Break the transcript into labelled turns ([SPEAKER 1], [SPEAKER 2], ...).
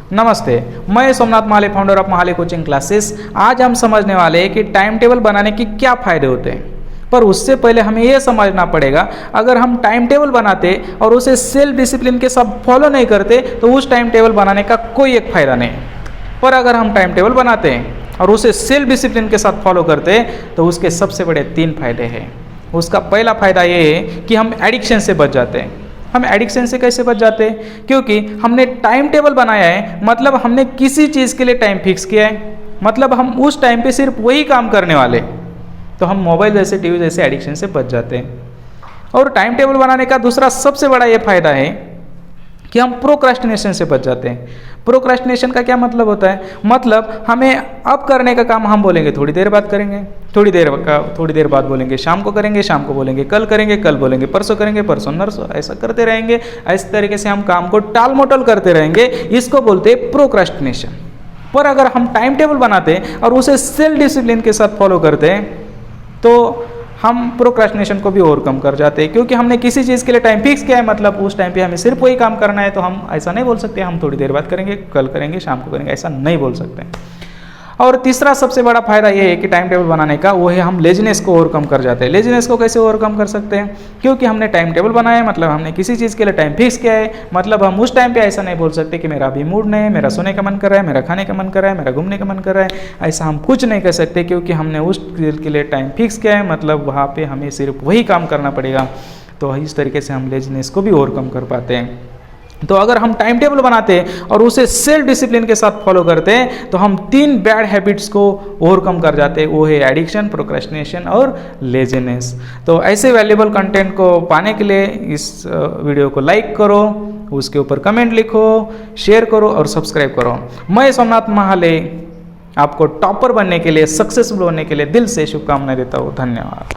[SPEAKER 1] नमस्ते, मैं Somnath Mahale, founder of Mahale coaching classes. आज हम समझने वाले हैं कि टाइम टेबल बनाने के क्या फ़ायदे होते हैं। पर उससे पहले हमें यह समझना पड़ेगा, अगर हम टाइम टेबल बनाते और उसे सेल्फ डिसिप्लिन के साथ फॉलो नहीं करते तो उस टाइम टेबल बनाने का कोई एक फ़ायदा नहीं। पर अगर हम टाइम टेबल बनाते हैं और उसे सेल्फ डिसिप्लिन के साथ फॉलो करते हैं तो उसके सबसे बड़े 3 फायदे हैं। उसका पहला फ़ायदा ये है कि हम एडिक्शन से बच जाते हैं। हम एडिक्शन से कैसे बच जाते हैं? क्योंकि हमने टाइम टेबल बनाया है, मतलब हमने किसी चीज़ के लिए टाइम फिक्स किया है, मतलब हम उस टाइम पे सिर्फ वही काम करने वाले, तो हम मोबाइल जैसे टीवी जैसे एडिक्शन से बच जाते हैं। और टाइम टेबल बनाने का दूसरा सबसे बड़ा ये फायदा है कि हम प्रोक्रास्टिनेशन से बच जाते हैं। प्रोक्रास्टिनेशन का क्या मतलब होता है? मतलब हमें अब करने का काम हम बोलेंगे थोड़ी देर बाद करेंगे, थोड़ी देर बाद बोलेंगे शाम को करेंगे, शाम को बोलेंगे कल करेंगे, कल बोलेंगे परसों करेंगे, परसों नरसों, ऐसा करते रहेंगे। इस तरीके से हम काम को टाल मटोल करते रहेंगे, इसको बोलते हैं प्रोक्रास्टिनेशन। पर अगर हम टाइम टेबल बनाते हैं और उसे सेल्फ डिसिप्लिन के साथ फॉलो करते हैं तो हम प्रोक्रास्टिनेशन को भी ओवरकम कर जाते हैं, क्योंकि हमने किसी चीज़ के लिए टाइम फिक्स किया है, मतलब उस टाइम पे हमें सिर्फ वही काम करना है। तो हम ऐसा नहीं बोल सकते हम थोड़ी देर बाद करेंगे, कल करेंगे, शाम को करेंगे, ऐसा नहीं बोल सकते। और तीसरा सबसे बड़ा फायदा ये है कि टाइम टेबल बनाने का, वो है हम लेजीनेस को ओवरकम कर जाते हैं। लेजीनेस को कैसे ओवरकम कर सकते हैं? क्योंकि हमने टाइम टेबल बनाया है, मतलब हमने किसी चीज़ के लिए टाइम फिक्स किया है, मतलब हम उस टाइम पे ऐसा नहीं बोल सकते कि मेरा अभी मूड नहीं है, मेरा सोने का मन कर रहा है, मेरा खाने का मन कर रहा है, मेरा घूमने का मन कर रहा है, ऐसा हम कुछ नहीं कर सकते, क्योंकि हमने उस चीज़ के लिए टाइम फिक्स किया है, मतलब वहाँ पर हमें सिर्फ वही काम करना पड़ेगा। तो इस तरीके से हम लेजीनेस को भी ओवरकम कर पाते हैं। तो अगर हम टाइम टेबल बनाते हैं और उसे सेल्फ डिसिप्लिन के साथ फॉलो करते हैं तो हम 3 बैड हैबिट्स को ओवरकम कर जाते हैं। वो है एडिक्शन, प्रोक्रेस्टिनेशन और लेजीनेस। तो ऐसे वैल्यूएबल कंटेंट को पाने के लिए इस वीडियो को लाइक करो, उसके ऊपर कमेंट लिखो, शेयर करो और सब्सक्राइब करो। मैं सोमनाथ महाले आपको टॉपर बनने के लिए, सक्सेसफुल होने के लिए दिल से शुभकामनाएं देता हूँ। धन्यवाद।